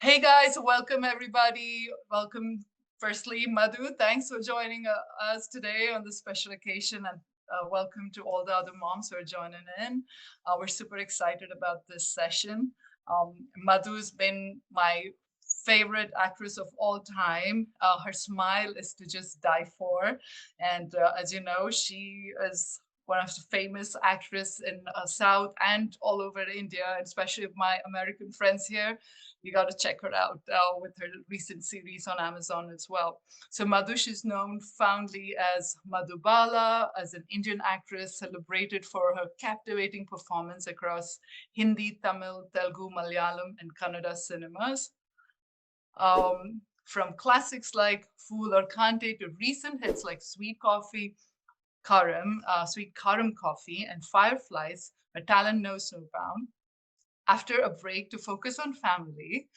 Hey guys, welcome everybody. Welcome, firstly, Madhu. Thanks for joining us today on this special occasion, and welcome to all the other moms who are joining in. We're super excited about this session. Madhu's been my favorite actress of all time. Her smile is to just die for, and as you know, she is one of the famous actress in South and all over India, especially my American friends here. You got to check her out with her recent series on Amazon as well. So Madhush is known fondly as Madhubala, as an Indian actress celebrated for her captivating performance across Hindi, Tamil, Telugu, Malayalam, and Kannada cinemas. From classics like Phool Aur Kaante to recent hits like Sweet Karam Coffee, and Fireflies, her talent knows no bound. After a break to focus on family,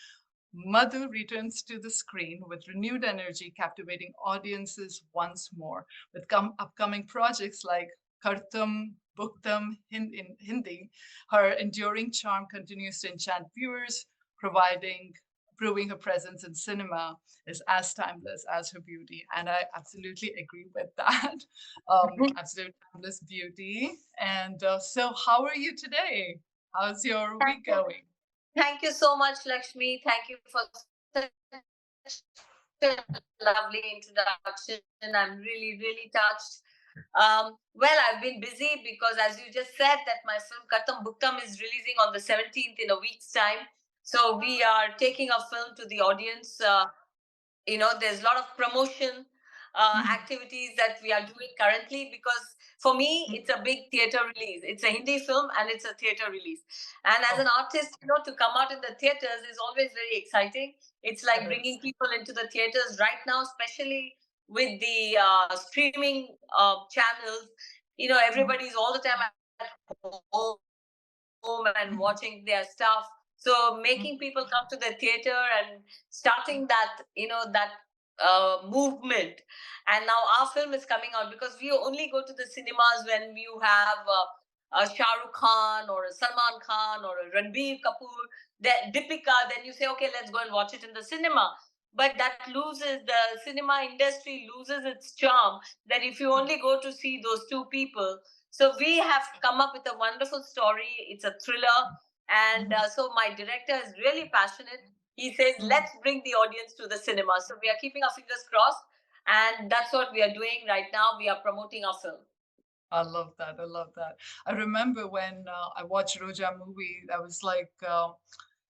Madhu returns to the screen with renewed energy, captivating audiences once more. With upcoming projects like Kartam, Bhuktam in Hindi, her enduring charm continues to enchant viewers, proving her presence in cinema is as timeless as her beauty. And I absolutely agree with that. Absolute timeless beauty. And so, how are you today? How's your Thank week you. going? Thank you so much, Lakshmi. Thank you for such a lovely introduction. I'm really touched. Well, I've been busy because, as you just said, that my film Katam Bhuktam is releasing on the 17th in a week's time. So we are taking a film to the audience. There's a lot of promotion activities that we are doing currently, because for me it's a big theater release. It's a Hindi film and it's a theater release, and as Oh, an artist, to come out in the theaters is always very exciting. It's like it bringing is. people into the theaters right now, especially with the streaming channels. Mhm. Everybody's all the time at home and Mhm. watching their stuff. So Mhm. making people come to the theater and starting that movement. And now our film is coming out, because we only go to the cinemas when you have a Shah Rukh Khan or a Salman Khan or a Ranbir Kapoor, then Deepika. Then you say, okay, let's go and watch it in the cinema. But that loses, the cinema industry loses its charm. That if you only go to see those two people, so we have come up with a wonderful story. It's a thriller, and Mhm. so my director is really passionate. He says, Mhm. "Let's bring the audience to the cinema." So we are keeping our fingers crossed, and that's what we are doing right now. We are promoting our film. I love that. I love that. I remember when I watched Roja movie, I was like,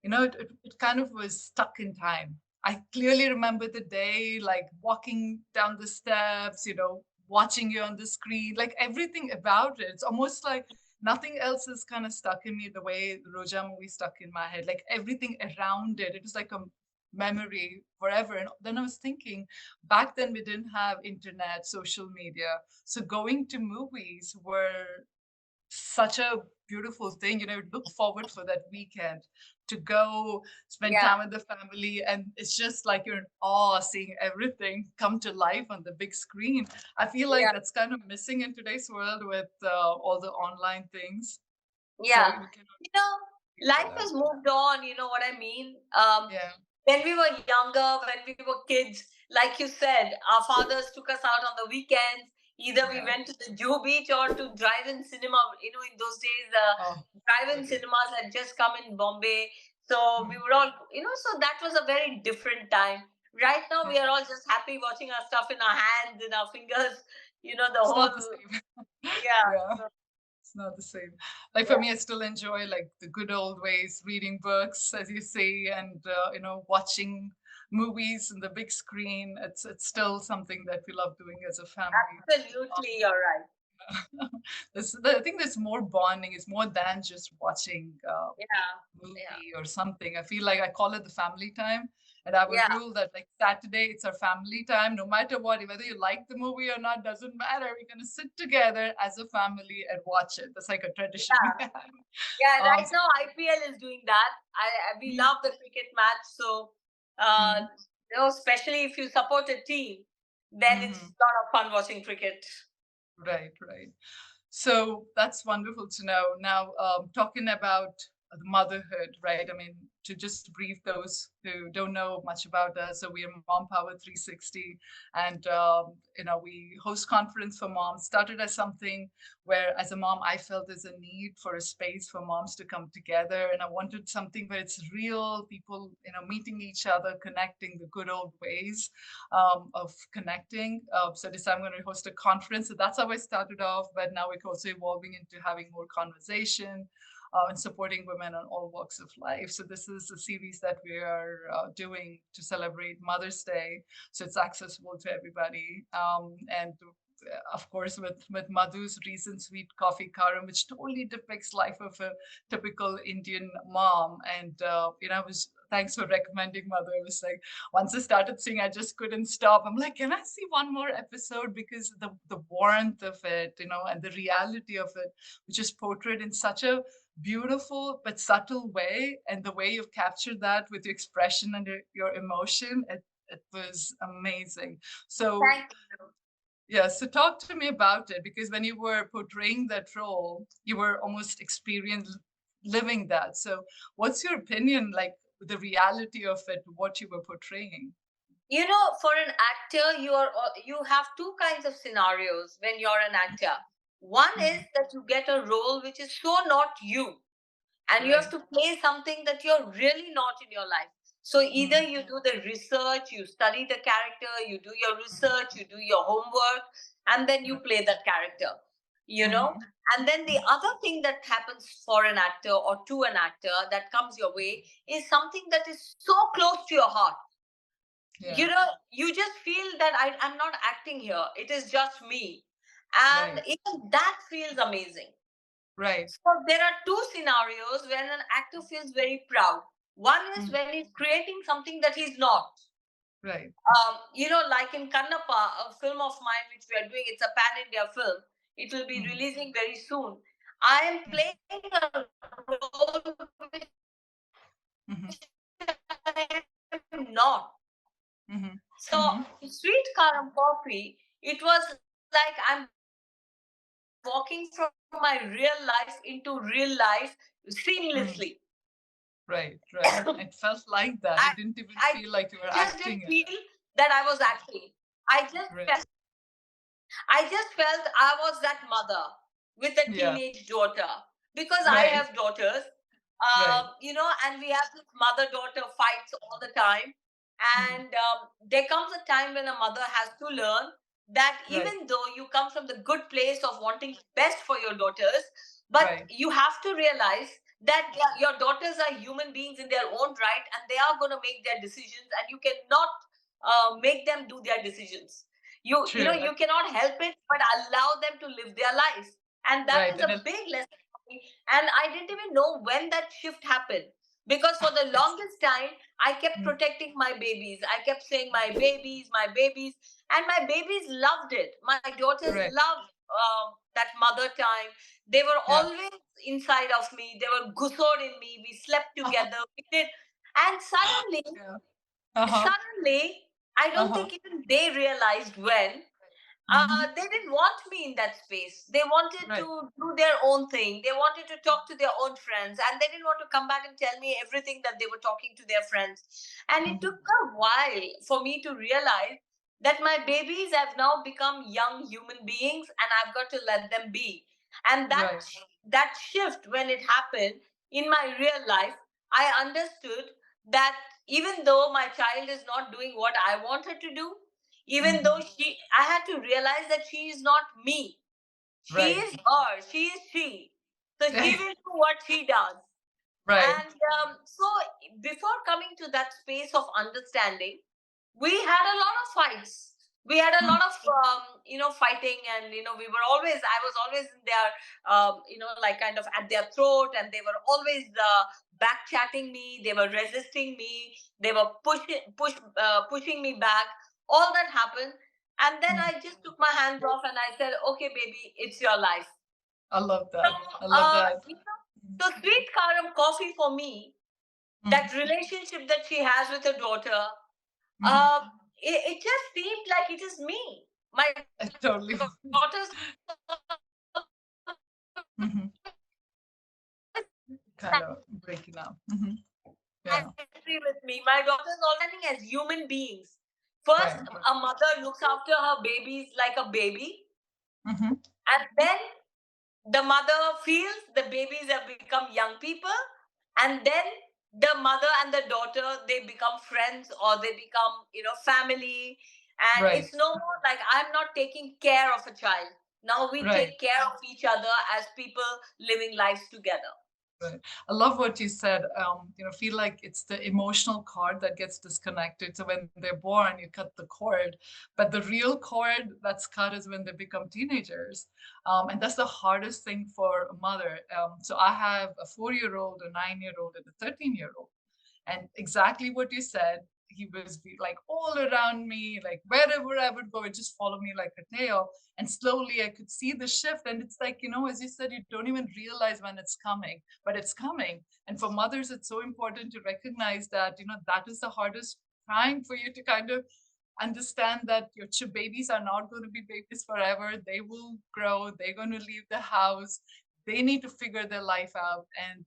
it kind of was stuck in time. I clearly remember the day, like walking down the steps, watching you on the screen, like everything about it. It's almost like nothing else is kind of stuck in me the way the Roja movie stuck in my head. Like everything around it, it was like a memory forever. And then I was thinking, back then we didn't have internet, social media. So going to movies were such a beautiful thing. Look forward for that weekend to go spend Yeah, time with the family. And it's just like you're in awe seeing everything come to life on the big screen. I feel like yeah, that's kind of missing in today's world with all the online things. So yeah. we can feel Life that. has moved on. You know what I mean? Yeah. When we were younger, when we were kids, like you said, our fathers took us out on the weekends. Either we Yeah. went to the Jew Beach or to drive-in cinema. In those days, Oh, drive-in it is. cinemas had just come in Bombay. So we Mhm. were all, so that was a very different time. Right now, we are Yeah. all just happy watching our stuff in our hands, in our fingers. The It's whole, not the same. yeah, Yeah. It's not the same. Like for yeah, me, I still enjoy like the good old ways, reading books, as you say, and watching movies on the big screen. It's still something that we love doing as a family. absolutely, you're right. I think there's more bonding. It's more than just watching Yeah, yeah, movie or something. I feel like I call it the family time. And I have a yeah, rule that like Saturday, it's our family time. No matter what, whether you like the movie or not, doesn't matter. We're gonna sit together as a family and watch it. That's like a tradition we yeah. have. Yeah, right So, now IPL is doing that. We mm, love the cricket match, so uh, mm, especially if you support a team, then it's mhm. a lot of fun watching cricket. Right, right. So that's wonderful to know. Now, talking about motherhood, right? I mean, to just brief those who don't know much about us, so we are Mom Power 360, and we host conference for moms. Started as something where, as a mom, I felt there's a need for a space for moms to come together, and I wanted something where it's real, people, meeting each other, connecting the good old ways of connecting. So this I'm going to host a conference. So that's how I started off, but now we're also evolving into having more conversation and supporting women on all walks of life. So this is a series that we are doing to celebrate Mother's Day. So it's accessible to everybody. And of course, with Madhu's recent sweet coffee karam, which totally depicts life of a typical Indian mom. And I was thanks for recommending Madhu. I was like, once I started seeing, I just couldn't stop. I'm like, can I see one more episode? Because the warmth of it, and the reality of it, which is portrayed in such a beautiful but subtle way, and the way you've captured that with your expression and your emotion, it was amazing. So Thank you. yeah, so talk to me about it, because when you were portraying that role, you were almost experienced living that. So what's your opinion, like the reality of it, what you were portraying? For an actor, you have two kinds of scenarios when you're an actor. One is Mhm. that you get a role which is so not you, and you have Right. to play something that you're really not in your life. So either Mhm. you do the research, you study the character, you do your research, you do your homework, and then you Right. play that character, you know. Mhm. And then the other thing that happens for an actor or to an actor that comes your way is something that is so close to your heart. Yeah. You just feel that I'm not acting here, it is just me. And Right. even that feels amazing. Right. So there are two scenarios when an actor feels very proud. One is Mhm. when he's creating something that he's not. Right. Like in Kannappa, a film of mine which we are doing, it's a pan India film. It will be Mhm. releasing very soon. I am Mhm. playing a role which Mhm. I am not. Mhm. So Mhm. Sweet Karam Coffee, it was like I'm walking from my real life into real life seamlessly. Mhm. Right. Right. It felt like that. It didn't I even feel like you were just didn't acting feel it. that I was acting. I just Right. felt I just felt I was that mother with a Yeah. teenage daughter, because I Right. have daughters, Right. and we have this mother-daughter fights all the time. Mhm. And there comes a time when a mother has to learn that Right. even though you come from the good place of wanting best for your daughters, but Right. you have to realize that your daughters are human beings in their own right, and they are going to make their decisions, and you cannot make them do their decisions. True. You cannot help it but allow them to live their life. And that Right. is a big lesson for me. And I didn't even know when that shift happened, because for the longest time I kept Mm. protecting my babies. I kept saying my babies, and my babies loved it. My daughters Right. loved that mother time. They were Yeah. always inside of me. They were gusoed in me. We slept together. We did. And Yeah. Uh-huh. suddenly, I don't Uh-huh. think even they realized when Hmm. they didn't want me in that space. They wanted Right. to do their own thing. They wanted to talk to their own friends, and they didn't want to come back and tell me everything that they were talking to their friends. And it took Hmm. a while for me to realize that my babies have now become young human beings, and I've got to let them be. And Right. that shift, when it happened in my real life, I understood that even though my child is not doing what I want her to do, even though Hmm. I had to realize that she is not me. She Right. is her. She is she. So she will do what she does. Right. And so before coming to that space of understanding, we had a lot of fights. We had a Mm. lot of fighting, and we were always I was always in their like kind of at their throat, and they were always back chatting me. They were resisting me. They were pushing me back. All that happened, and then Mm. I just took my hands off and I said, okay baby, it's your life. I love So, that. I love that. so Sweet Karam Coffee for me, Mm. that relationship that she has with her daughter, Hmm. it just seemed like it is me. My I totally. daughter's Hmm. kind of breaking up. Yeah. Agree with me. My daughters all as human beings. First, Right. a mother looks after her babies like a baby, Mm-hmm. and then the mother feels the babies have become young people, and then the mother and the daughter, they become friends, or they become, family. And Right. it's no more like I'm not taking care of a child. Now we Right. take care of each other as people living lives together. Right. I love what you said. Feel like it's the emotional cord that gets disconnected. So when they're born, you cut the cord, but the real cord that's cut is when they become teenagers, and that's the hardest thing for a mother. So I have a 4-year-old, a 9-year-old, and a 13-year-old. And exactly what you said, he was like all around me, like wherever I would go, it just follow me like a tail. And slowly I could see the shift. And it's like, as you said, you don't even realize when it's coming, but it's coming. And for mothers, it's so important to recognize that, that is the hardest time for you to kind of understand that your babies are not going to be babies forever. They will grow, they're going to leave the house, they need to figure their life out, and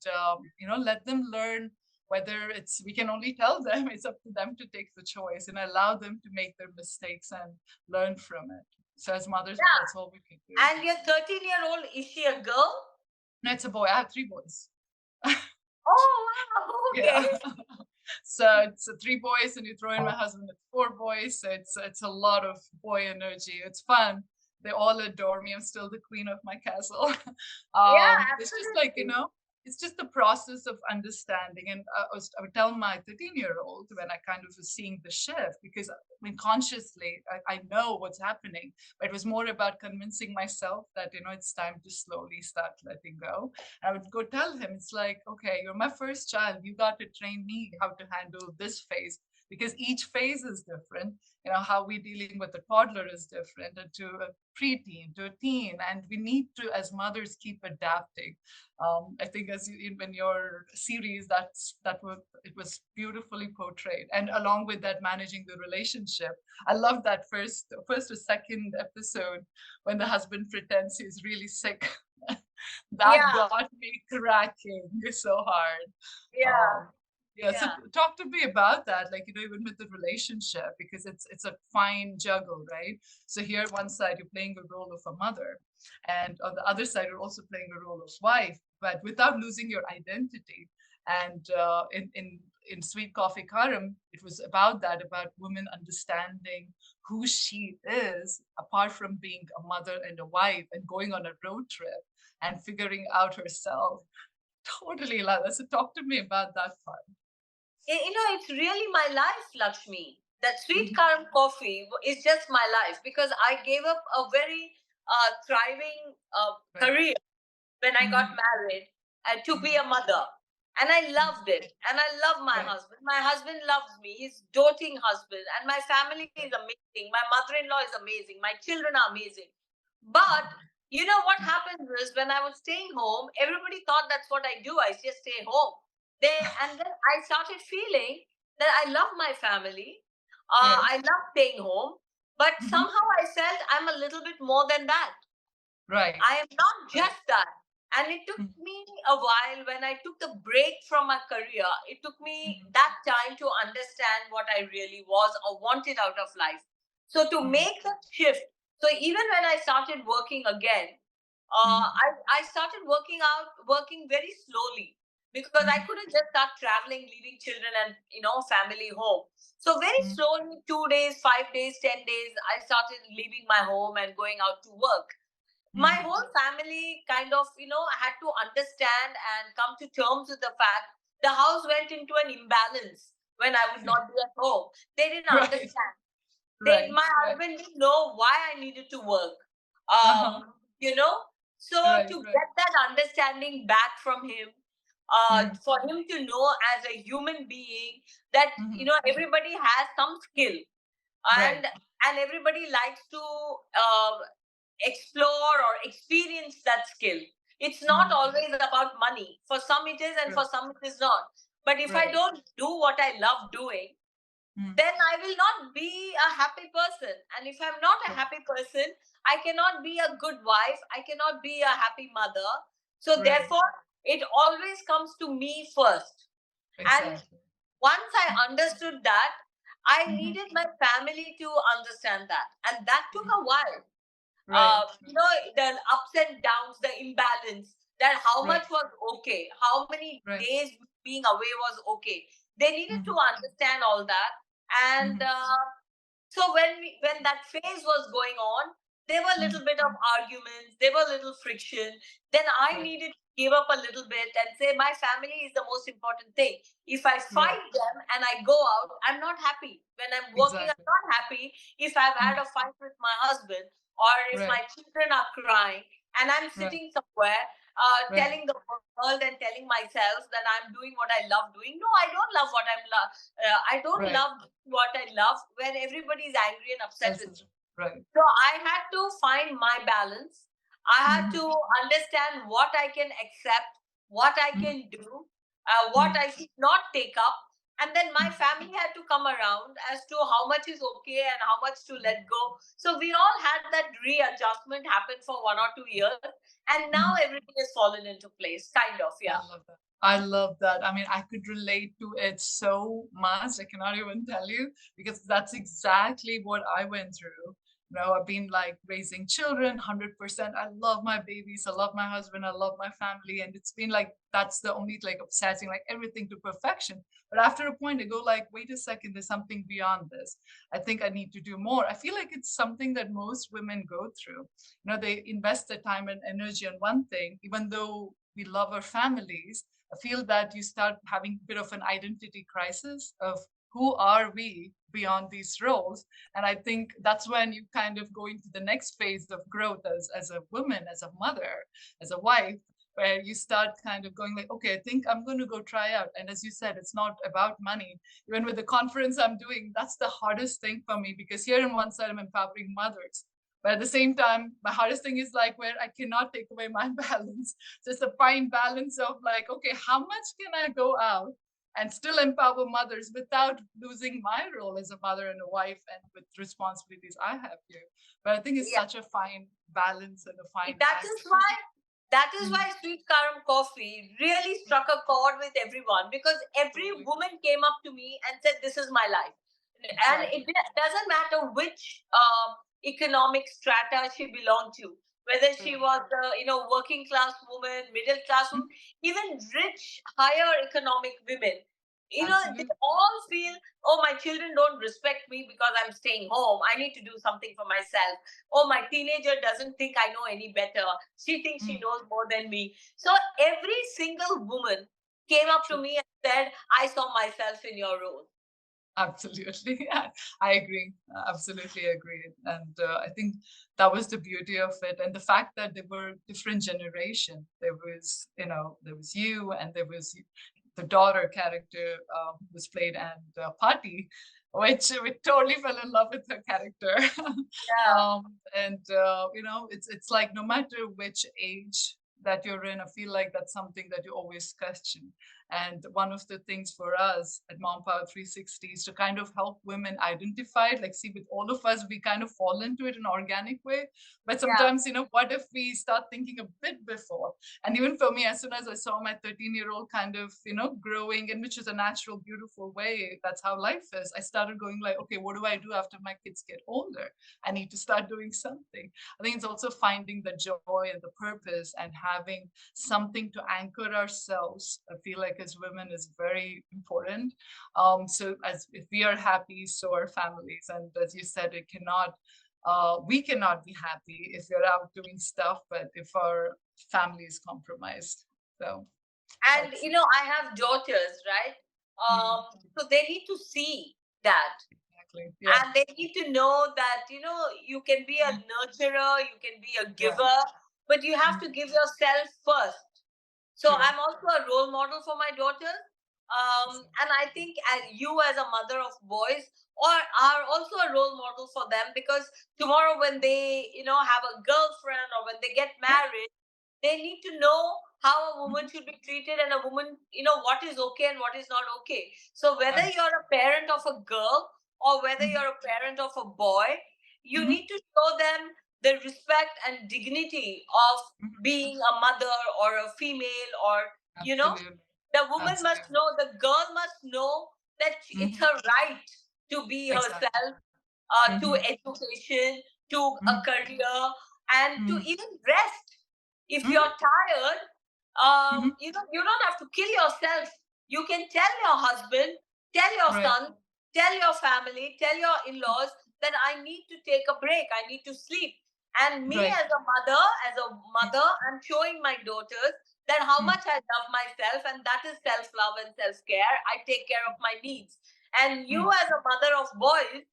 let them learn. Whether it's, we can only tell them, it's up to them to take the choice and allow them to make their mistakes and learn from it. So as mothers, that's all we can do. And your 13-year-old, is she a girl? No, it's a boy. I have 3 boys. Oh, wow. Yeah. Okay. So it's 3 boys, and you throw in my husband, it's 4 boys. So it's a lot of boy energy. It's fun. They all adore me. I'm still the queen of my castle. Yeah, It's just like, absolutely. it's just the process of understanding. And I would tell my 13-year-old when I kind of was seeing the shift, because I mean, consciously, I know what's happening, but it was more about convincing myself that, it's time to slowly start letting go. I would go tell him, it's like, okay, you're my first child. You got to train me how to handle this phase, because each phase is different. How we dealing with a toddler is different, and to a preteen, to a teen. And we need to, as mothers, keep adapting. I think as in your series, it was beautifully portrayed. And along with that, managing the relationship. I love that first or second episode when the husband pretends he's really sick. That Yeah, got me cracking so hard. yeah, Yeah, so yeah. talk to me about that, like, even with the relationship, because it's a fine juggle, right? So here, one side, you're playing the role of a mother, and on the other side, you're also playing the role of wife, but without losing your identity. And in Sweet Coffee Karam, it was about that, about women understanding who she is, apart from being a mother and a wife, and going on a road trip and figuring out herself. Totally love that. So talk to me about that part. It's really my life, Lakshmi. That sweet Mhm. caram coffee is just my life, because I gave up a very thriving Right. career when I got Mhm. married, to be Mhm. a mother. And I Mhm. loved it. And I love my Right. husband. My husband loves me. He's doting husband. And my family is Right. amazing. My mother-in-law is amazing. My children are amazing. But you know what Mhm. happens is, when I was staying home, everybody thought that's what I do. I just stay home. And then I started feeling that I love my family. Right. I love staying home. But Mhm. somehow I felt I'm a little bit more than that. Right. I am not Right. just that. And it took Mhm. me a while. When I took the break from my career, it took me Mhm. that time to understand what I really was or wanted out of life. So to Mhm. make the shift, so even when I started working again, Mhm. I started working very slowly, because I Mhm. couldn't just start traveling, leaving children and family home. So very Mhm. slowly, 2 days, 5 days, 10 days, I started leaving my home and going out to work. My Mhm. whole family kind of had to understand and come to terms with the fact the house went into an imbalance when I would not be at home. They didn't Right. understand. Right. My Right. husband didn't know why I needed to work. Uh-huh. You know, so Right. to Right. get that understanding back from him, Mhm. for him to know as a human being that Mhm. everybody has some skill, Right. and everybody likes to explore or experience that skill. It's not Mhm. always about money. For some it is, and Right. for some it is not. But if I Right. don't do what I love doing, Mhm. then I will not be a happy person. And if I'm not a Right. happy person, I cannot be a good wife. I cannot be a happy mother. So Right. therefore, it always comes to me first. And Exactly. once I understood that, I Mhm. needed my family to understand that. And that took a while. Right. You know, the ups and downs, the imbalance, that how Right. much was okay, how many Right. days being away was okay. They needed to Mhm. understand all that. And Mhm. so when that phase was going on, there were a Mhm. little bit of arguments, there were little friction. Then I Right. needed to give up a little bit and say my family is the most important thing. If I Right. fight them and I go out, I'm not happy. When I'm working, I'm Exactly. not happy. If I've had Mhm. a fight with my husband, or if Right. my children are crying and I'm Right. sitting somewhere Right. telling the world and telling myself that I'm doing what I love doing. No, I don't love what I don't Right. love what I love when everybody is angry and upset Else with is me. right. So I had to find my balance. I had Mhm. to understand what I can accept, what I Mhm. can do, what Mhm. I should not take up. And then my Mhm. family had to come around as to how much is okay and how much to let go. So we all had that readjustment happen for 1 or 2 years. And now Mhm. everything has fallen into place, kind of, I yeah. love that. I love that. I mean, I could relate to it so much. I cannot even tell you because that's exactly what I went through. You know, I've been like raising children 100%. I love my babies. I love my husband. I love my family. And it's been like, that's the only like obsessing, like everything to perfection. But after a point, I go like, wait a second, there's something beyond this. I think I need to do more. I feel like it's something that most women go through. You know, they invest their time and energy on one thing, even though we love our families. I feel that you start having a bit of an identity crisis of who are we beyond these roles. And I think that's when you kind of go into the next phase of growth as a woman, as a mother, as a wife, where you start kind of going like, okay, I think I'm going to go try out. And as you said, it's not about money. Even with the conference I'm doing, that's the hardest thing for me because here on one side I'm empowering mothers, but at the same time, my hardest thing is like where I cannot take away my balance. So it's a fine balance of like, okay, how much can I go out and still empower mothers without losing my role as a mother and a wife and with responsibilities I have here. But I think it's Yeah. such a fine balance and a fine That line is to. why that is Mhm. why Sweet Karam Coffee really struck a chord with everyone, because every Totally. woman came up to me and said, "This is my life," and Exactly. it doesn't matter which economic strata she belonged to, whether she True. was working class woman, middle class woman, Mhm. even rich, higher economic women. They Absolutely. all feel, oh, my children don't respect me because I'm staying home. I need to do something for myself. Oh, my teenager doesn't think I know any better. She thinks she Mm. knows more than me. So every single woman came up to True. me and said, I saw myself in your role. Absolutely. I agree. Absolutely agree. And I think that was the beauty of it. And the fact that there were different generation. There was, there was you and there was the daughter character was played and Patti, which we totally fell in love with her character. Yeah, And it's like no matter which age that you're in, I feel like that's something that you always question. And one of the things for us at Mom Power 360 is to kind of help women identify it. Like, see, with all of us, we kind of fall into it in an organic way. But yeah, sometimes, what if we start thinking a bit before? And even for me, as soon as I saw my 13-year-old kind of, growing, and which is a natural, beautiful way, that's how life is. I started going like, okay, what do I do after my kids get older? I need to start doing something. I think it's also finding the joy and the purpose and having something to anchor ourselves. I feel like as women is very important. So as if we are happy, so are families. And as you said, we cannot be happy if we're out doing stuff, but if our family is compromised. So and that's I have daughters, right? mm, So they need to see that, exactly. Yeah. and they need to know that you can be a Mm, nurturer, you can be a yeah. giver, but you have Mm, to give yourself first. So true. I'm also a role model for my daughters. Awesome. And I think as you, as a mother of boys, are also a role model for them, because tomorrow when they have a girlfriend or when they get Yeah. married, they need to know how a woman Mhm. should be treated, and a woman, what is okay and what is not okay. So whether Absolutely. you're a parent of a girl or whether Mhm. you're a parent of a boy, you Mhm. need to show them the respect and dignity of being a mother or a female, or Absolutely. the woman must Absolutely. know, the girl must know that it's her right to be Exactly. herself, to education, to a career, and to even rest. If you're tired, you don't have to kill yourself. You can tell your husband, tell your Right. son, tell your family, tell your in-laws that I need to take a break, I need to sleep. And me Right. as a mother, I'm showing my daughters that how much I love myself, and that is self-love and self-care. I take care of my needs. And you as a mother of boys,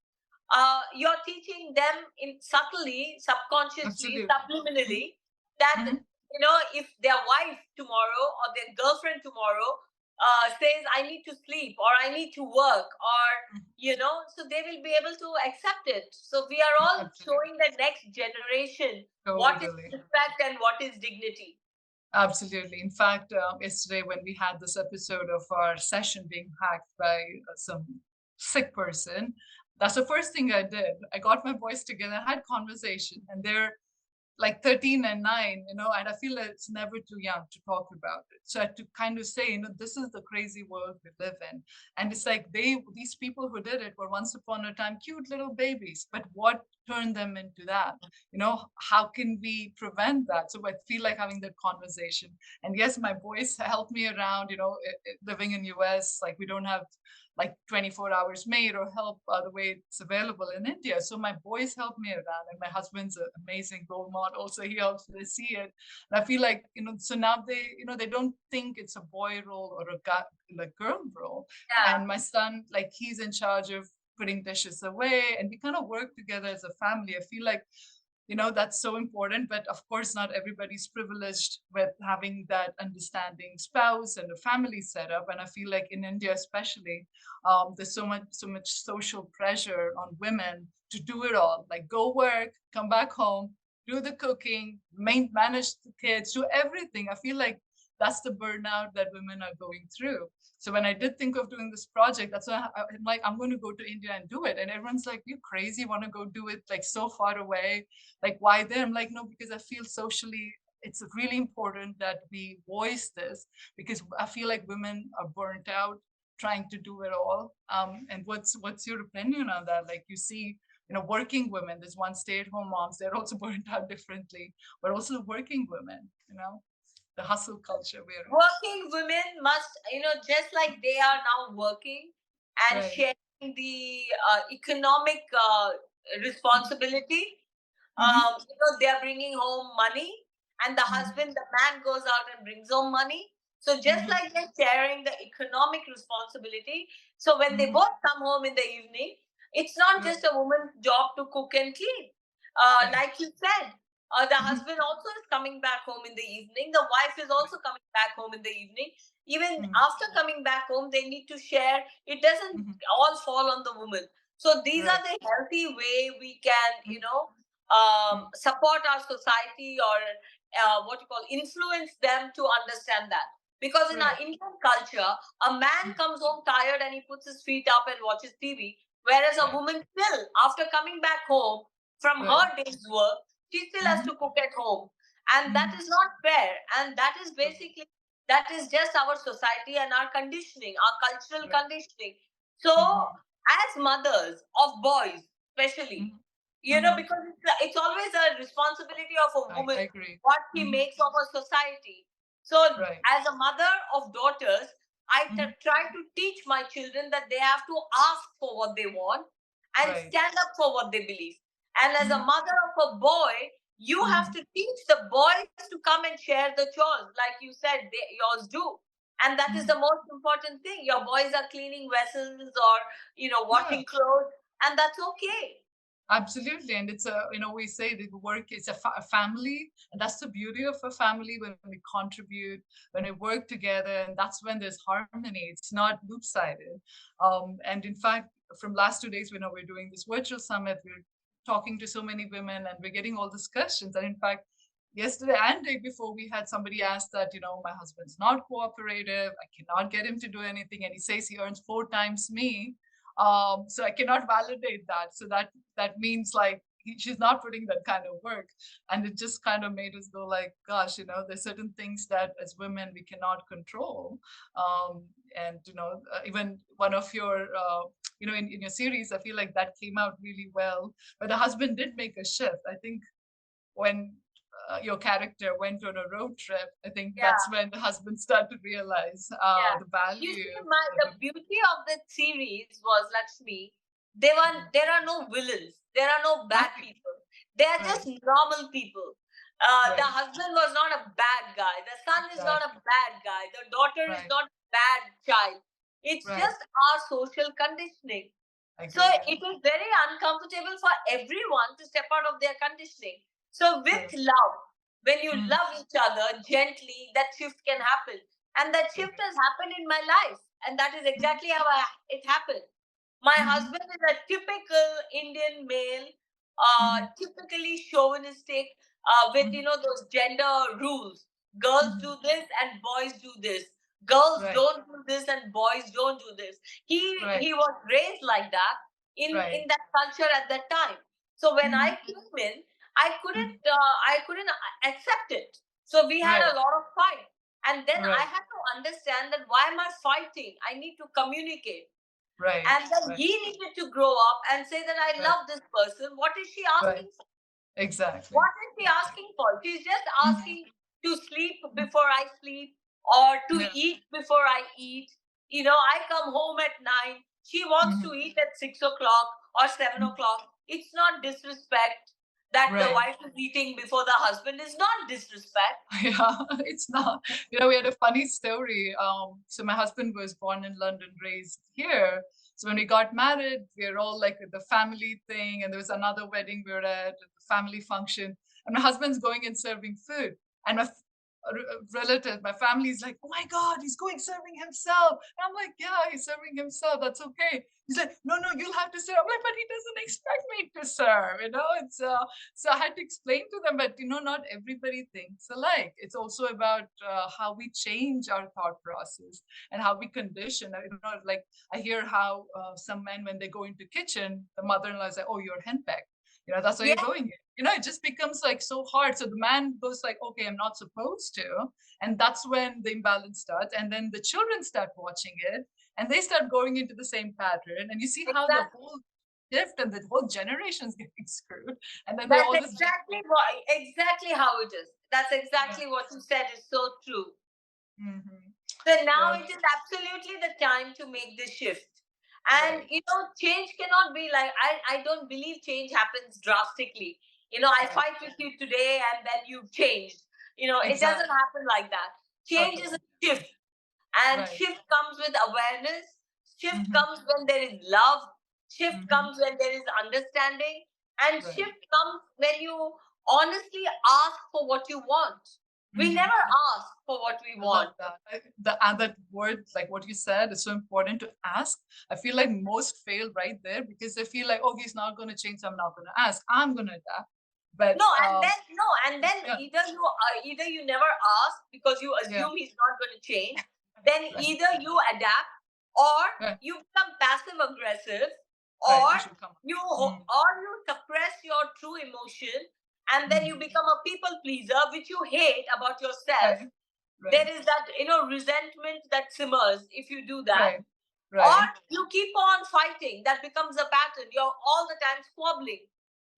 you're teaching them in subtly, subconsciously, Absolutely. subliminally, that if their wife tomorrow or their girlfriend tomorrow says I need to sleep or I need to work, or so they will be able to accept it. So we are all Absolutely. showing the next generation what is Totally. respect and what is dignity. Absolutely. In fact, yesterday when we had this episode of our session being hacked by some sick person, that's the first thing I did. I got my boys together, had conversation, and they're like 13 and 9, and I feel like it's never too young to talk about it. So I had to kind of say, this is the crazy world we live in. And it's like these people who did it were once upon a time cute little babies, but what turned them into that? How can we prevent that? So I feel like having that conversation. And yes, my boys help me around, living in US, like we don't have like 24 hours maid or help the way it's available in India. So my boys help me around, and my husband's an amazing role model, so he helps me see it. And I feel like, so now they don't think it's a boy role or a like girl role. Yeah. And my son, like he's in charge of putting dishes away, and we kind of work together as a family. I feel like that's so important, but of course not everybody's privileged with having that understanding spouse and a family setup. And I feel like in India especially, there's so much social pressure on women to do it all, like go work, come back home, do the cooking, manage the kids, do everything. I feel like that's the burnout that women are going through. So when I did think of doing this project, that's why I'm like, I'm going to go to India and do it. And everyone's like, you crazy, want to go do it like so far away? Like, why there? I'm like, no, because I feel socially it's really important that we voice this, because I feel like women are burnt out trying to do it all. And what's your opinion on that? Like, you see, working women, there's one stay-at-home moms, they're also burnt out differently, but also working women, the hustle culture we're in. Working women must, just like they are now working and Right. sharing the economic responsibility. They are bringing home money, and the husband, the man, goes out and brings home money. So just like they're sharing the economic responsibility, so when they both come home in the evening, it's not just a woman's job to cook and clean. Like you said, the husband also is coming back home in the evening. The wife is also coming back home in the evening. Even after coming back home, they need to share. It doesn't all fall on the woman. So these are the healthy way we can, support our society, or what you call influence them to understand that. Because in our Indian culture, a man comes home tired and he puts his feet up and watches TV, whereas a woman still, after coming back home from her day's work, she still has to cook at home. And that is not fair. And that is basically, that is just our society and our conditioning, our cultural conditioning. So, as mothers of boys, especially, because it's always a responsibility of a I woman agree. what she makes of a society. So, as a mother of daughters, I try to teach my children that they have to ask for what they want and stand up for what they believe. And as a mother of a boy, you have to teach the boys to come and share the chores, like you said, yours do. And that is the most important thing. Your boys are cleaning vessels or, washing clothes, and that's okay. Absolutely. And it's we say that work is a family, and that's the beauty of a family, when we contribute, when we work together, and that's when there's harmony. It's not loop-sided. And in fact, from last 2 days, we're doing this virtual summit, we're talking to so many women, and we're getting all these questions. And in fact, yesterday and day before, we had somebody ask that, my husband's not cooperative, I cannot get him to do anything, and he says he earns 4 times me. So I cannot validate that. So that means like she's not putting that kind of work. And it just kind of made us go like, gosh, there's certain things that as women we cannot control. And even one of your in your series, I feel like that came out really well, but the husband did make a shift, I think, when your character went on a road trip. I think Yeah. that's when the husband started to realize Yeah. the You see, value. the beauty of the series was, Lakshmi, there are no villains. There are no bad Right, people. They are right, just normal people. The right, husband was not a bad guy. The son is not a exactly, bad guy. The daughter is right, not a bad child. It's right. just our social conditioning. I So agree. it is very uncomfortable for everyone to step out of their conditioning. So with True. love, when you Mm, love each other gently, that shift can happen. And that shift agree. has happened in my life. And that is exactly how it happened. My Mm-hmm, husband is a typical Indian male, mm-hmm, typically chauvinistic, with mm-hmm, those gender rules. Girls mm-hmm. do this and boys do this. Girls Right, don't do this and boys don't do this. right, He was raised like that right. in that culture at that time. So when Mm-hmm, I came in, I couldn't accept it. So we had right, a lot of fight, and then I right, had to understand that why am I fighting? I need to communicate. right, And then right, he needed to grow up and say that I right, love this person. What is she right. asking for? Exactly. What is she asking for? She's just Mm-hmm, asking to sleep before I sleep or to yeah. eat before I eat. I come home at 9. She wants Mm-hmm, to eat at 6 o'clock or 7 o'clock. It's not disrespect that the right. wife is eating before the husband is not disrespect. Yeah, it's not. We had a funny story. So my husband was born in London, raised here. So when we got married, we were all like at the family thing, and there was another wedding we were at the family function, and my husband's going and serving food, and relative, my family's like, "Oh my God, he's going serving himself." And I'm like, "Yeah, he's serving himself. That's okay." He's like, "No, no, you'll have to serve." I'm like, "But he doesn't expect me to serve." It's so I had to explain to them, but not everybody thinks alike. It's also about how we change our thought process and how we condition. Like I hear how some men, when they go into kitchen, the mother-in-law is like, "Oh, you're henpecked. That's why you're Yes, going here." It just becomes like so hard. So the man goes like, "Okay, I'm not supposed to," and that's when the imbalance starts. And then the children start watching it, and they start going into the same pattern. And you see how the exactly. whole shift and the whole generation's getting screwed. And then they That's all this exactly how it is. That's yeah. exactly what you said is so true. Hmm. So now Yeah. it is absolutely the time to make this shift. And Right. change cannot be like I don't believe change happens drastically. I Right. fight with you today and then you've changed. It doesn't Exactly. happen like that. Change is a Subtle. shift. And Right. shift comes with awareness. Shift Hmm. comes when there is love. Shift Hmm. comes when there is understanding. And Right. shift comes when you honestly ask for what you want. We Hmm. never ask for what we I love want. that. And that word, like what you said, is so important to ask. I feel like most fail right there because they feel like, oh, he's not going to change, so I'm not going to ask. I'm going to adapt. But No, and then yeah, either you never ask because you yeah, assume he's not going to change. Then right, either you adapt or right, you become passive aggressive, or right. You should come. Mm, you suppress your true emotion, and then you mhm. become a people pleaser, which you hate about yourself. Right, There right, is that resentment that simmers if you do that, right, or right, you keep on fighting. That becomes a pattern. You're all the time squabbling.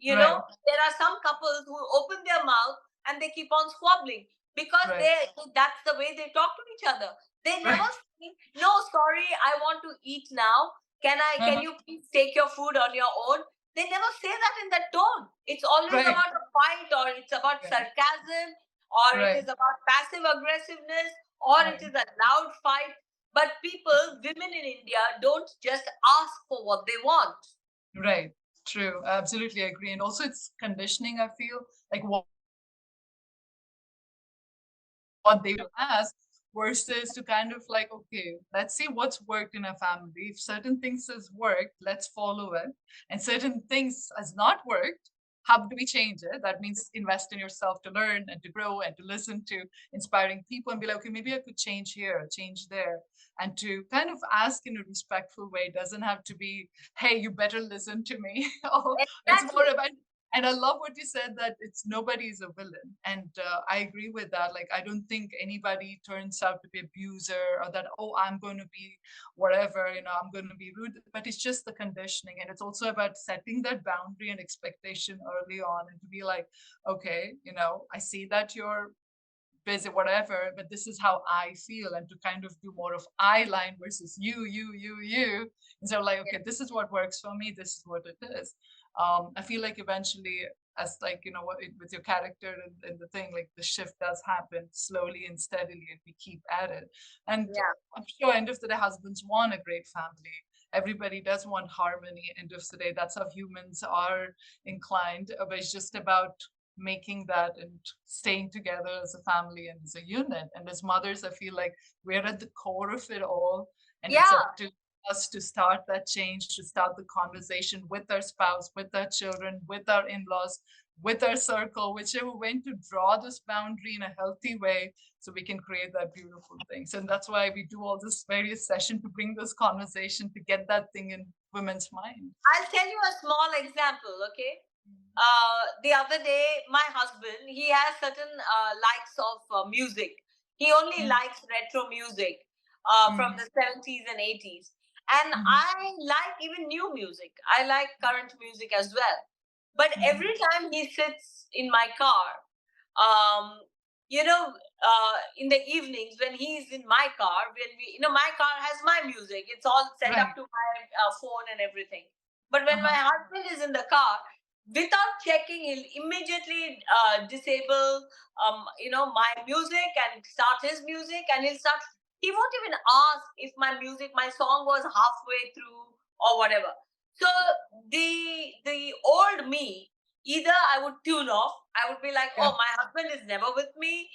right, There are some couples who open their mouth and they keep on squabbling because right, that's the way they talk to each other. They never right. say, no, sorry, I want to eat now. Can Uh-huh. you please take your food on your own? They never say that in that tone. It's always Right, about a fight, or it's about right, sarcasm, or it right, is about passive aggressiveness, or it right, is a loud fight. But women in India don't just ask for what they want. right. True. I absolutely agree. And also, it's conditioning. I feel like what they will ask versus to kind of like, okay, let's see what's worked in a family. If certain things has worked, let's follow it. And certain things has not worked, how do we change it? That means invest in yourself to learn and to grow and to listen to inspiring people and be like, okay, maybe I could change here, change there. And to kind of ask in a respectful way. It doesn't have to be, hey, you better listen to me. Oh, it's more Exactly. about And I love what you said, that it's nobody's a villain. And I agree with that. Like, I don't think anybody turns out to be abuser, or that, oh, I'm going to be whatever, I'm going to be rude. But it's just the conditioning. And it's also about setting that boundary and expectation early on, and to be like, okay, I see that you're busy, whatever, but this is how I feel, and to kind of do more of I line versus you. And so like, okay, this is what works for me, this is what it is. I feel like eventually, as like, with your character and the thing, like the shift does happen slowly and steadily, and we keep at it. And Yeah. I'm sure end of the day, husbands want a great family. Everybody does want harmony. End of the day, that's how humans are inclined. But it's just about making that and staying together as a family and as a unit. And as mothers, I feel like we're at the core of it all. And it's Yeah. up to us to start that change, to start the conversation with our spouse, with our children, with our in-laws, with our circle, whichever way, to draw this boundary in a healthy way, so we can create that beautiful thing. So that's why we do all this various session, to bring this conversation, to get that thing in women's mind. I'll tell you a small example, okay? The other day, my husband, he has certain likes of music. He only Mm, likes retro music from mm, the 70s and 80s. And mm, I like even new music. I like current music as well. But mm, every time he sits in my car, um, in the evenings when he's in my car, when my car has my music. It's all set up right. to my phone and everything. But when my Uh-huh. husband is in the car, without checking, he'll immediately disable, my music and start his music, and he'll start. He won't even ask if my song was halfway through or whatever. So the old me, either I would tune off. I would be like, Yeah. oh, my husband is never with me,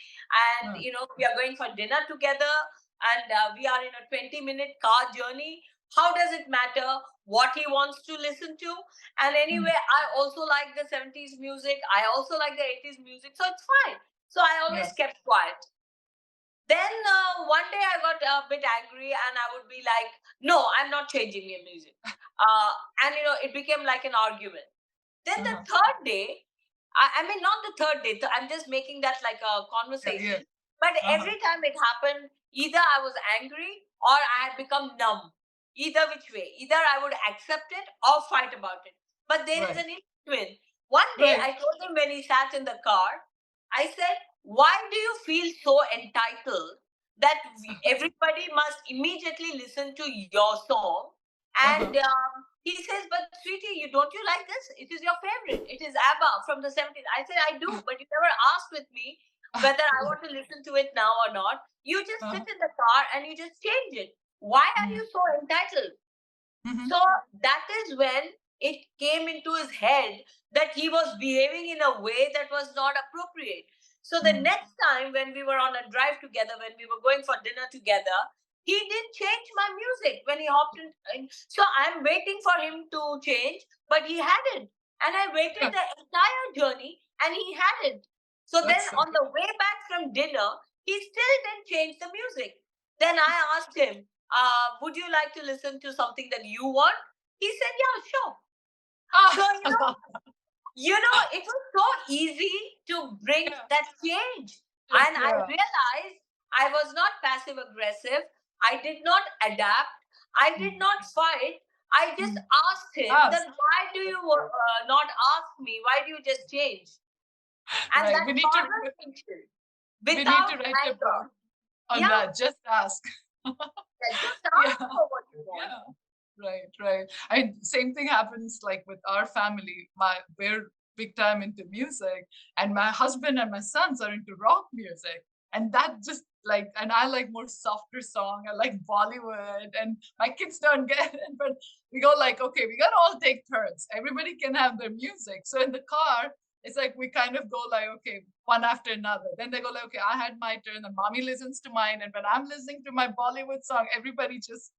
and Yeah. we are going for dinner together, and we are in a 20-minute car journey. How does it matter what he wants to listen to? And Mm, anyway, I also like the 70s music. I also like the 80s music. So it's fine. So I yeah. always kept quiet. Then one day I got a bit angry, and I would be like, no, I'm not changing your music. And it became like an argument. Then the Uh-huh. third day, I mean, not the third day, I'm just making that like a Yeah. Yeah. conversation. But Uh-huh. every time it happened, either I was angry or I had become numb. Either which way. Either I would accept it or fight about it. But there is Right. an in between. One day Right. I told him when he sat in the car, I said, why do you feel so entitled that everybody must immediately listen to your song? Uh-huh. And he says, but sweetie, don't you like this? It is your favorite. It is ABBA from the 70s. I said, I do, but you never asked with me whether I want to listen to it now or not. You just sit Uh-huh. in the car and you just change it. Why are Mm, you so entitled? mhm. So that is when it came into his head that he was behaving in a way that was not appropriate. So the Mm, next time when we were on a drive together, when we were going for dinner together, he didn't change my music when he hopped in. So I'm waiting for him to change, but he hadn't. And I waited yeah, the entire journey and he hadn't. So then that's so on good. the way back from dinner, he still didn't change the music. Then I asked him, would you like to listen to something that you want? He said, yeah, sure. So, Ah, it was so easy to bring yeah, that change. And I yeah. realized I was not passive aggressive. I did not adapt. I did Mm, not fight. I just mm. asked him Ask. that why do you That's good. not ask me? Why do you just change? And Right. that conversation We need to without write a anger. book on Yeah, that. Just ask. just Yeah. ask for what you want. Yeah. Right, right. Same thing happens like with our family. We're big time into music, and my husband and my sons are into rock music, and that just like, and I like more softer song. I like Bollywood, and my kids don't get it. But we go like, okay, we gotta all take turns. Everybody can have their music. So in the car, it's like we kind of go like, okay, one after another. Then they go like, okay, I had my turn, and mommy listens to mine, and when I'm listening to my Bollywood song, everybody just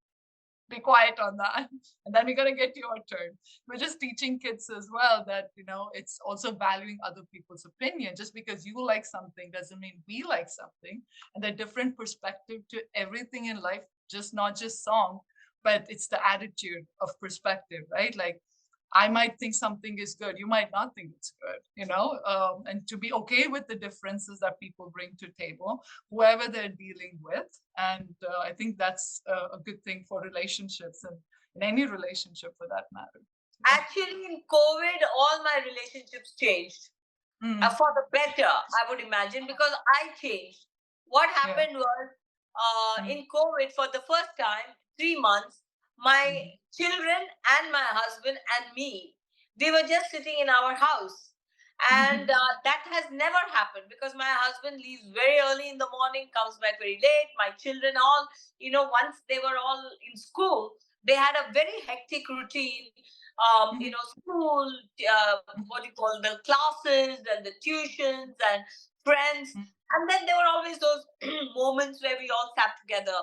be quiet on that. And then we're going to get to your turn. We're just teaching kids as well that it's also valuing other people's opinion. Just because you like something doesn't mean we like something. And the different perspective to everything in life, just not just song, but it's the attitude of perspective, right? Like I might think something is good. You might not think it's good, and to be okay with the differences that people bring to table, whoever they're dealing with. And I think that's a good thing for relationships and in any relationship for that matter. Yeah. Actually, in COVID, all my relationships changed for the better, I would imagine, because I changed. What Yeah. happened was in COVID, for the first time, 3 months, my children and my husband and me, we were just sitting in our house. And that has never happened because my husband leaves very early in the morning, comes back very late. My children, all, once they were all in school, they had a very hectic routine. School, what do you call the classes and the tuitions and friends. And then there were always those moments where we all sat together.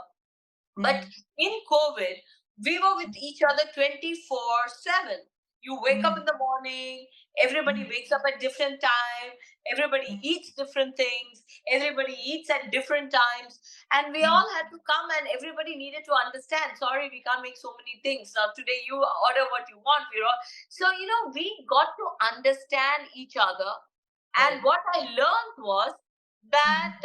But in COVID, we were with each other 24/7. You wake up in the morning, everybody wakes up at different time, everybody eats different things, everybody eats at different times, and we all had to come and everybody needed to understand, sorry, we can't make so many things. Now today you order what you want. So we got to understand each other. And what I learned was that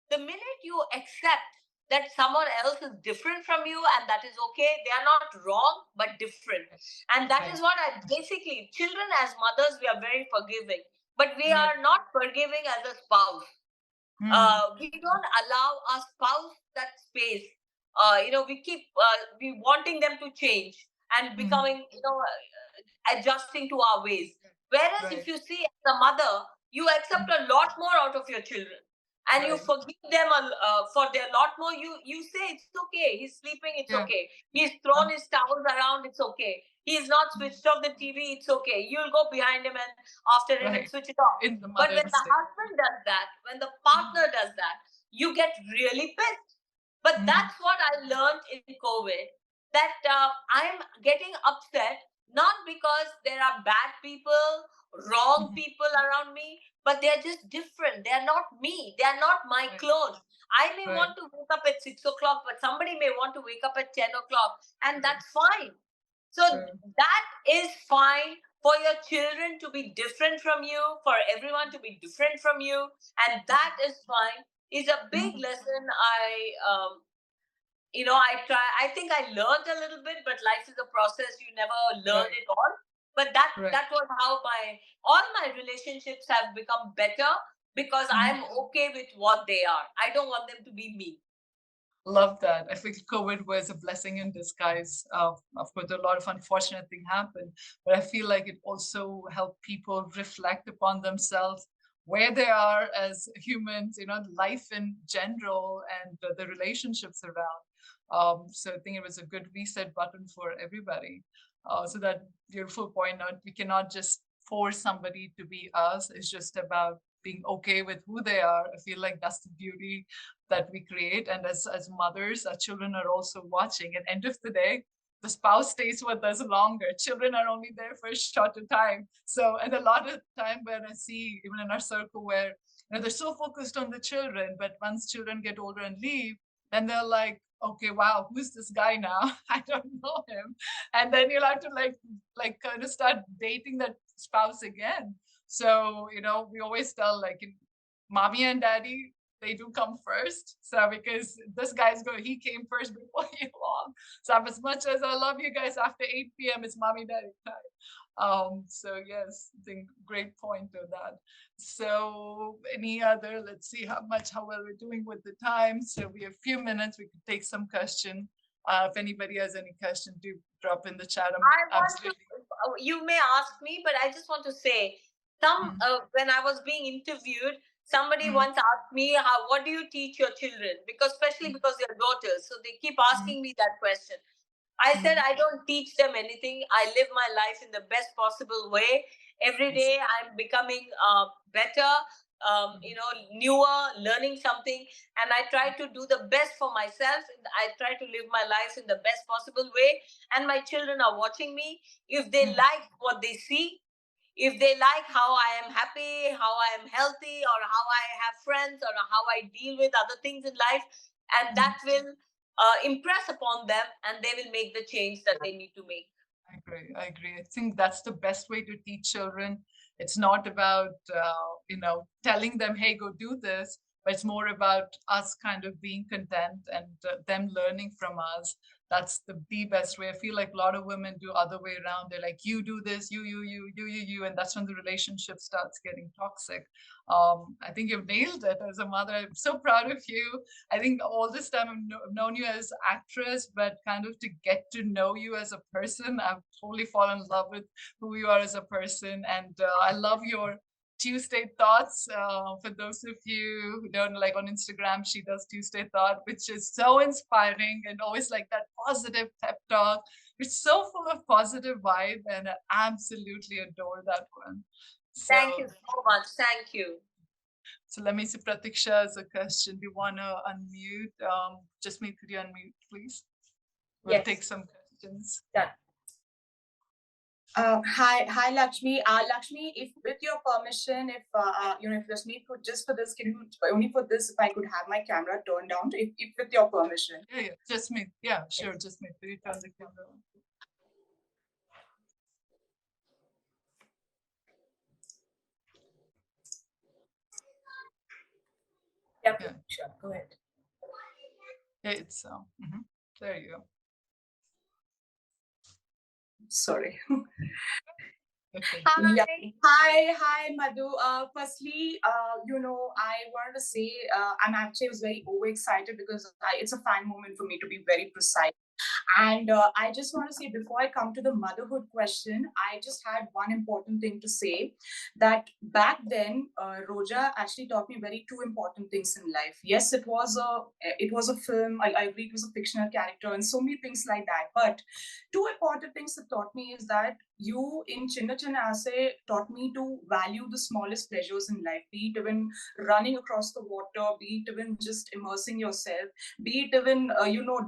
the minute you accept that someone else is different from you and that is okay, they are not wrong but different. And that is what I basically, children as mothers, we are very forgiving, but we are not forgiving as a spouse. We don't allow our spouse that space. We keep we wanting them to change and becoming, adjusting to our ways. Whereas if you see as a mother, you accept a lot more out of your children and you forgive them for their lot more. You say it's okay, he's sleeping, it's okay, he's thrown his towels around, it's okay, he's not switched off the TV, it's okay, you'll go behind him and after him and switch it off. But when the husband does that, when the partner does that, you get really pissed. But that's what I learned in COVID, that I'm getting upset not because there are bad people, wrong people around me, but they're just different. They're not me. They're not my clone. I may want to wake up at 6 o'clock, but somebody may want to wake up at 10 o'clock, and that's fine. So that is fine for your children to be different from you, for everyone to be different from you, and that is fine. Is a big lesson I think I learned a little bit, but life is a process. You never learn it all. But that was how all my relationships have become better because I'm okay with what they are. I don't want them to be me. Love that. I think COVID was a blessing in disguise. Of course, a lot of unfortunate things happened, but I feel like it also helped people reflect upon themselves, where they are as humans, life in general, and the relationships around. So I think it was a good reset button for everybody. So that beautiful point out, we cannot just force somebody to be us. It's just about being okay with who they are. I feel like that's the beauty that we create. And as mothers, our children are also watching. At the end of the day, the spouse stays with us longer. Children are only there for a shorter time. So, and a lot of time when I see, even in our circle, where they're so focused on the children, but once children get older and leave, then they're like, okay, wow, who's this guy now? I don't know him. And then you'll have to like kind of start dating that spouse again. So, we always tell like mommy and daddy, they do come first. So because this he came first before you all. So as much as I love you guys, after 8 p.m. it's mommy daddy time. So yes, I think great point on that. So any other, let's see how well we're doing with the time. So we have a few minutes, we could take some question. If anybody has any question, do drop in the chat. You may ask me, but I just want to say, when I was being interviewed, somebody once asked me, what do you teach your children? Especially because they're daughters. So they keep asking me that question. I said, I don't teach them anything. I live my life in the best possible way. Every day I'm becoming better, newer, learning something. And I try to do the best for myself. I try to live my life in the best possible way. And my children are watching me. If they like what they see, if they like how I am happy, how I am healthy, or how I have friends, or how I deal with other things in life, and that will impress upon them, and they will make the change that they need to make. I agree. I agree. I think that's the best way to teach children. It's not about telling them, "Hey, go do this," but it's more about us kind of being content and them learning from us. That's the best way. I feel like a lot of women do other way around. They're like, "You do this, you," and that's when the relationship starts getting toxic. I think you've nailed it as a mother. I'm so proud of you. I think all this time I've known you as actress, but kind of to get to know you as a person, I've totally fallen in love with who you are as a person. And I love your Tuesday thoughts. For those of you who don't, like, on Instagram, she does Tuesday thought, which is so inspiring and always like that positive pep talk. It's so full of positive vibe, and I absolutely adore that one. So Thank you so much. Thank you. so let me see, Pratiksha has a question. Do you want to unmute? Just me, could you unmute, please? We'll Yes. take some questions. Done. Hi, Lakshmi. Lakshmi, if with your permission, if Lakshmi could just for this, can you only for this, if I could have my camera turned down, if with your permission. Yeah, just me. Yeah, sure, just me. Could you turn the camera on? Yeah, sure. Go ahead. Yeah, it's there you go. Sorry. Okay. Yeah. Hi, Madhu. Firstly, I wanted to say I was very overexcited because it's a fun moment for me, to be very precise. And I just want to say, before I come to the motherhood question, I just had one important thing to say, that back then, Roja actually taught me very two important things in life. Yes, it was a film. I agree it was a fictional character and so many things like that. But two important things that taught me is that you in Chinna Chinna Ase taught me to value the smallest pleasures in life, be it even running across the water, be it even just immersing yourself, be it even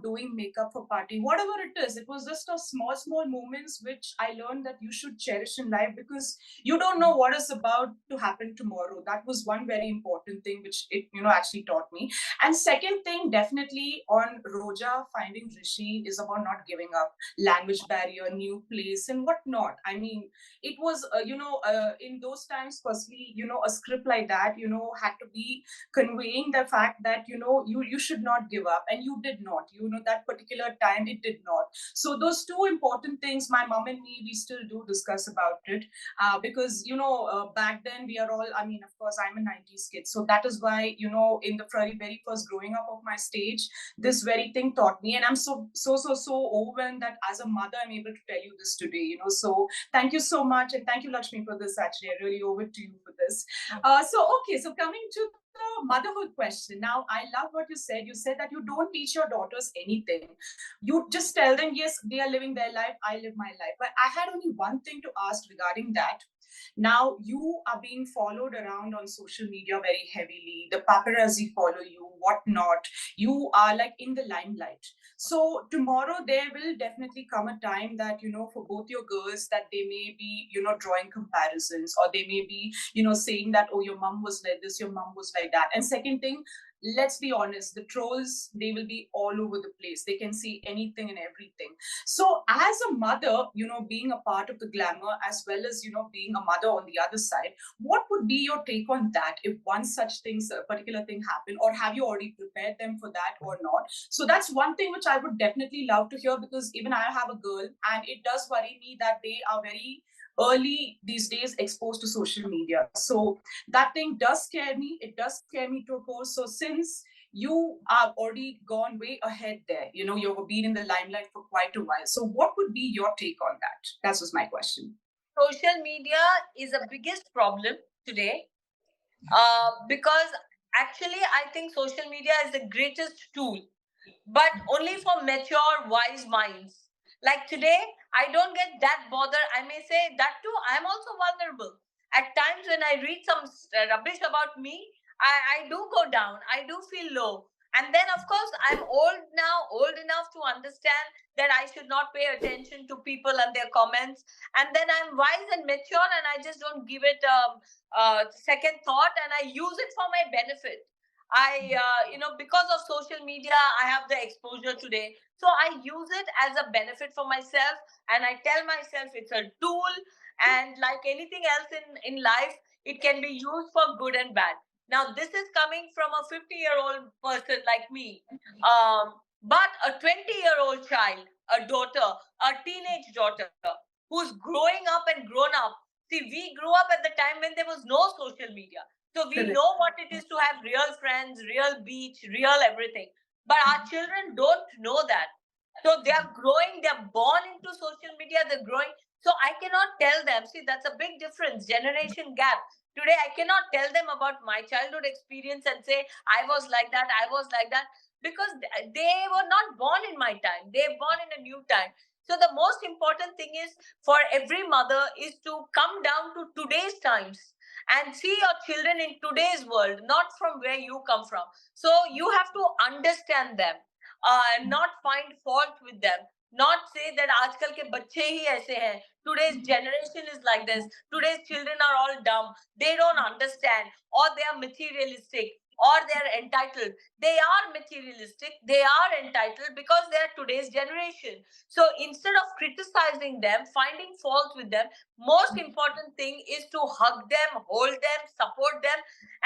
doing makeup for party, whatever it is. It was just a small moments which I learned that you should cherish in life, because you don't know what is about to happen tomorrow. That was one very important thing which it actually taught me. And second thing, definitely on Roja finding Rishi is about not giving up. Language barrier, new place, and whatnot. I mean, it was in those times, firstly, a script like that had to be conveying the fact that you should not give up, and you did not. That particular time it did not. So those two important things, my mom and me, we still do discuss about it, because back then we are all, I mean, of course I'm a 90s kid, so that is why in the very first growing up of my stage, this very thing taught me, and I'm so overwhelmed that as a mother I'm able to tell you this today. So thank you so much, and thank you, Lakshmi, for this. Actually, I really owe it to you for this. So coming to the motherhood question. Now, I love what you said. You said that you don't teach your daughters anything. You just tell them, yes, they are living their life, I live my life. But I had only one thing to ask regarding that. Now, you are being followed around on social media very heavily. The paparazzi follow you, whatnot. You are like in the limelight. So tomorrow there will definitely come a time that, for both your girls, that they may be, drawing comparisons, or they may be, saying that, oh, your mom was like this, your mom was like that. And second thing, let's be honest, the trolls, they will be all over the place. They can see anything and everything. So as a mother, being a part of the glamour, as well as, being a mother on the other side, what would be your take on that if one such things, a particular thing happen, or have you already prepared them for that or not? So that's one thing which I would definitely love to hear, because even I have a girl, and it does worry me that they are very early these days exposed to social media. So that thing does scare me. It does scare me to a core. So since you have already gone way ahead there, you've been in the limelight for quite a while. So what would be your take on that? That was my question. Social media is the biggest problem today, because actually I think social media is the greatest tool, but only for mature, wise minds. Like today, I don't get that bothered. I may say that too, I'm also vulnerable. At times, when I read some rubbish about me, I do go down, I do feel low. And then, of course, I'm old now, old enough to understand that I should not pay attention to people and their comments. And then I'm wise and mature, and I just don't give it second thought, and I use it for my benefit. Because of social media, I have the exposure today. So I use it as a benefit for myself, and I tell myself it's a tool. And like anything else in life, it can be used for good and bad. Now, this is coming from a 50-year-old person like me. But a 20-year-old child, a daughter, a teenage daughter, who's growing up and grown up. See, we grew up at the time when there was no social media. So we know what it is to have real friends, real beach, real everything. But our children don't know that. So they are growing, they're born into social media, they're growing. So I cannot tell them, see, that's a big difference, generation gap. Today, I cannot tell them about my childhood experience and say, I was like that, I was like that, because they were not born in my time. They're born in a new time. So the most important thing is for every mother is to come down to today's times and see your children in today's world, not from where you come from. So you have to understand them, not find fault with them, not say that आजकल के बच्चे ही ऐसे हैं, today's generation is like this, today's children are all dumb, they don't understand, or they are materialistic, or they are entitled. They are materialistic, they are entitled because they are today's generation. So instead of criticizing them, finding fault with them, most important thing is to hug them, hold them, support them,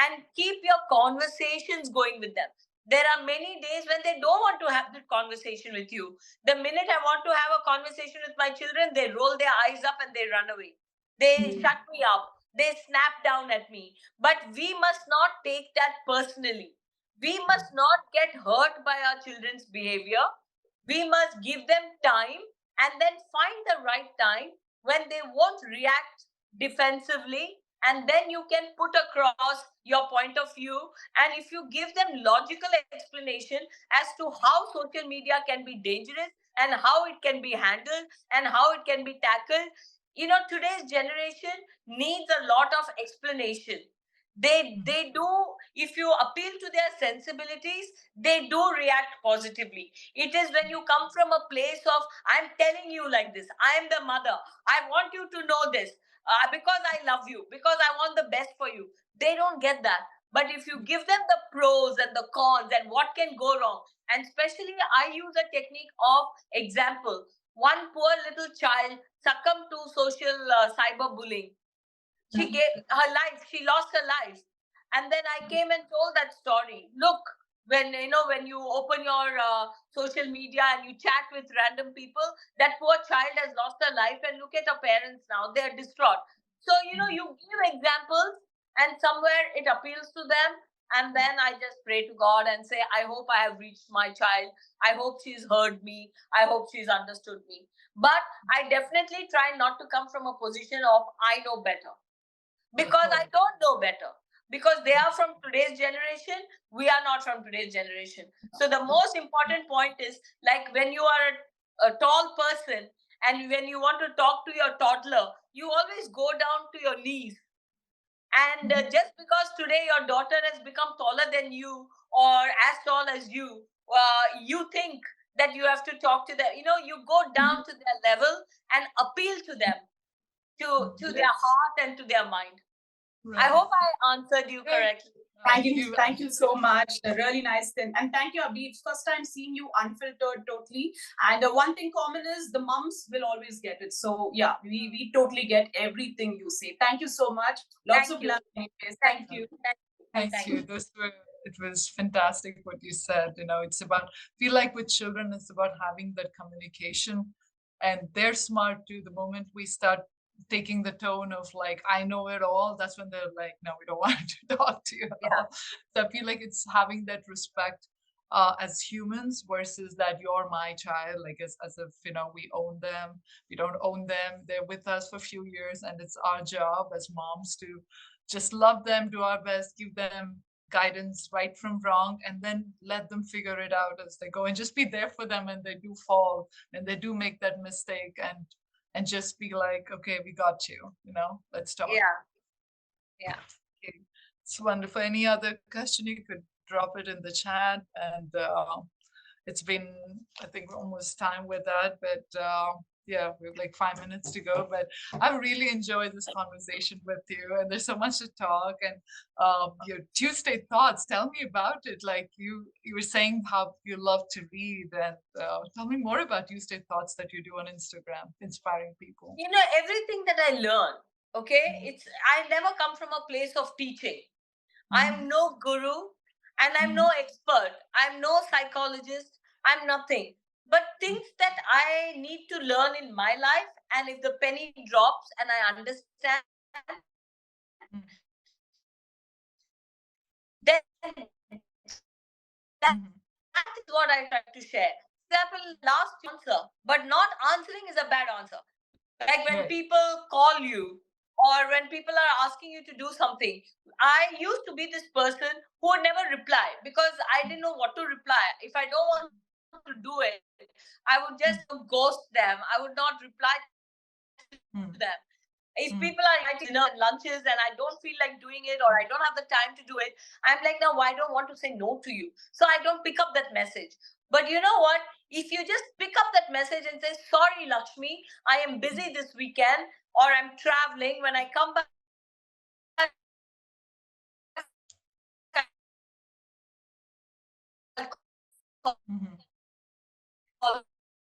and keep your conversations going with them. There are many days when they don't want to have that conversation with you. The minute I want to have a conversation with my children, they roll their eyes up and they run away. They shut me up. They snap down at me. But we must not take that personally. We must not get hurt by our children's behavior. We must give them time and then find the right time when they won't react defensively, and then you can put across your point of view. And if you give them logical explanation as to how social media can be dangerous and how it can be handled and how it can be tackled, today's generation needs a lot of explanation. They do, if you appeal to their sensibilities, they do react positively. It is when you come from a place of, I'm telling you like this, I am the mother, I want you to know this, because I love you, because I want the best for you. They don't get that. But if you give them the pros and the cons and what can go wrong, and especially I use a technique of example. One poor little child succumbed to social cyberbullying. She gave her life, she lost her life. And then I came and told that story. Look, when you open your social media and you chat with random people, that poor child has lost her life, and look at her parents now, they're distraught. So you give examples, and somewhere it appeals to them. And then I just pray to God and say, I hope I have reached my child, I hope she's heard me, I hope she's understood me. But I definitely try not to come from a position of I know better, because I don't know better. Because they are from today's generation, we are not from today's generation. So the most important point is, like, when you are a tall person and when you want to talk to your toddler, you always go down to your knees. And just because today your daughter has become taller than you or as tall as you, you think that you have to talk to them. You go down to their level and appeal to them, to their heart and to their mind. Right. I hope I answered you correctly. Thank you so much. Really nice thing. And thank you, Abhi. First time seeing you unfiltered totally. And one thing common is the mums will always get it. So yeah, we totally get everything you say. Thank you so much. Lots of love. Thank you. Thank you. It was fantastic what you said. It's about, feel like with children, it's about having that communication, and they're smart too. The moment we start taking the tone of like, I know it all, that's when they're like, no, we don't want to talk to you at all. So I feel like it's having that respect as humans versus that you're my child, like as if we own them. We don't own them. They're with us for a few years, and it's our job as moms to just love them, do our best, give them guidance right from wrong, and then let them figure it out as they go, and just be there for them when they do fall and they do make that mistake, and just be like, okay, we got you, let's talk. Yeah. Okay. It's wonderful. Any other question, you could drop it in the chat. And it's been, I think, almost time with that, but yeah, we have like 5 minutes to go, but I've really enjoyed this conversation with you, and there's so much to talk. And your Tuesday thoughts, tell me about it. Like you were saying how you love to read, and tell me more about Tuesday thoughts that you do on Instagram, inspiring people. Everything that I learn, okay, I never come from a place of teaching. I am no guru and I'm no expert. I'm no psychologist. I'm nothing. But things that I need to learn in my life, and if the penny drops and I understand, then that is what I try to share. Example, last answer, but not answering is a bad answer. Like when people call you or when people are asking you to do something, I used to be this person who would never reply because I didn't know what to reply. If I don't want to do it, I would just ghost them. I would not reply to them. If people are inviting dinner and lunches and I don't feel like doing it or I don't have the time to do it, I'm like, now I don't want to say no to you. So I don't pick up that message. But you know what? If you just pick up that message and say, sorry, Lakshmi, I am busy this weekend or I'm traveling. When I come back, I'll call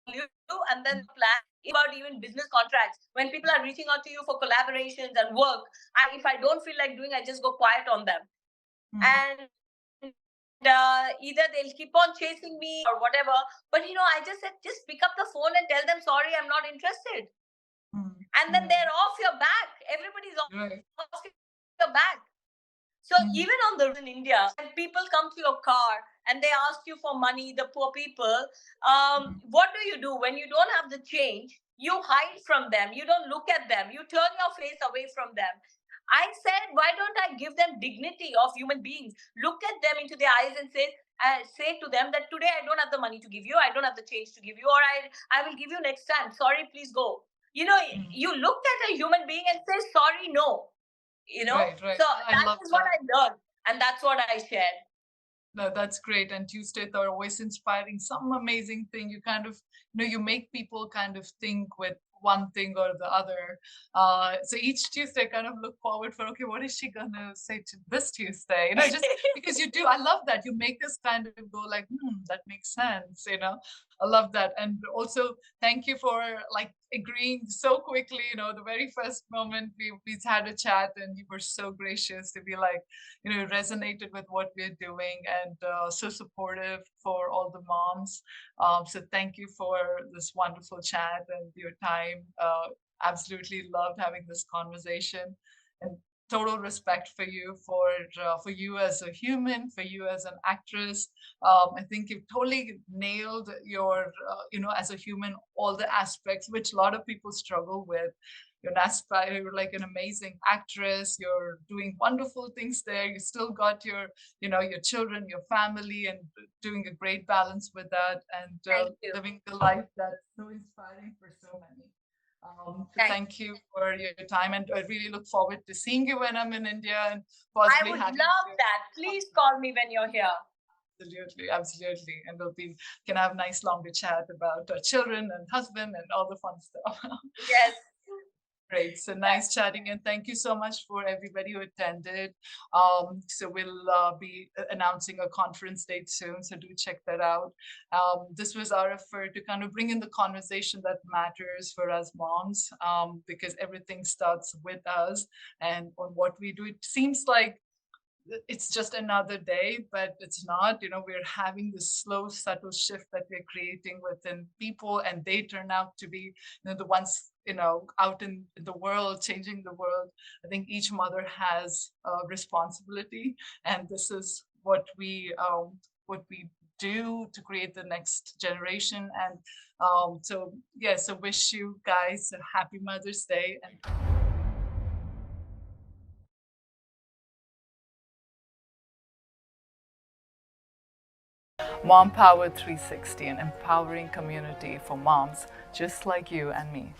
you, and then plan about even business contracts. When people are reaching out to you for collaborations and work, if I don't feel like doing, I just go quiet on them. And either they'll keep on chasing me or whatever. But I just said, just pick up the phone and tell them, sorry, I'm not interested. And then they're off your back. Everybody's off your back. So even on the road in India, when people come to your car and they ask you for money, the poor people, what do? When you don't have the change, you hide from them. You don't look at them. You turn your face away from them. I said, why don't I give them dignity of human beings? Look at them into their eyes and say to them that today I don't have the money to give you. I don't have the change to give you, or I will give you next time. Sorry, please go. You look at a human being and say, sorry, no. Right. So that is what I learned, and that's what I shared. No, that's great. And Tuesdays are always inspiring. Some amazing thing. You kind of, you make people kind of think with one thing or the other. So each Tuesday, kind of look forward for, okay, what is she gonna say to this Tuesday? Just because you do. I love that you make us kind of go like, that makes sense. I love that. And also, thank you for like agreeing so quickly. The very first moment we had a chat, and you were so gracious to be like, resonated with what we're doing, and so supportive for all the moms. So thank you for this wonderful chat and your time. Absolutely loved having this conversation, and total respect for you, for you as a human, for you as an actress. I think you've totally nailed your, as a human, all the aspects which a lot of people struggle with. You're like an amazing actress. You're doing wonderful things there. You still got your, your children, your family, and doing a great balance with that, and living the life that's so inspiring for so many. Thank you for your time, and I really look forward to seeing you when I'm in India, and possibly I would love that. Please call me when you're here. Absolutely. And can have a nice longer chat about children and husband and all the fun stuff. Yes. Great. So nice chatting, and thank you so much for everybody who attended. So we'll be announcing a conference date soon, so do check that out. This was our effort to kind of bring in the conversation that matters for us moms, because everything starts with us and on what we do. It seems like it's just another day, but it's not. We're having this slow, subtle shift that we're creating within people, and they turn out to be the ones out in the world, changing the world. I think each mother has a responsibility, and this is what we do to create the next generation. And so wish you guys a happy Mother's Day. And Mom Power 360, an empowering community for moms just like you and me.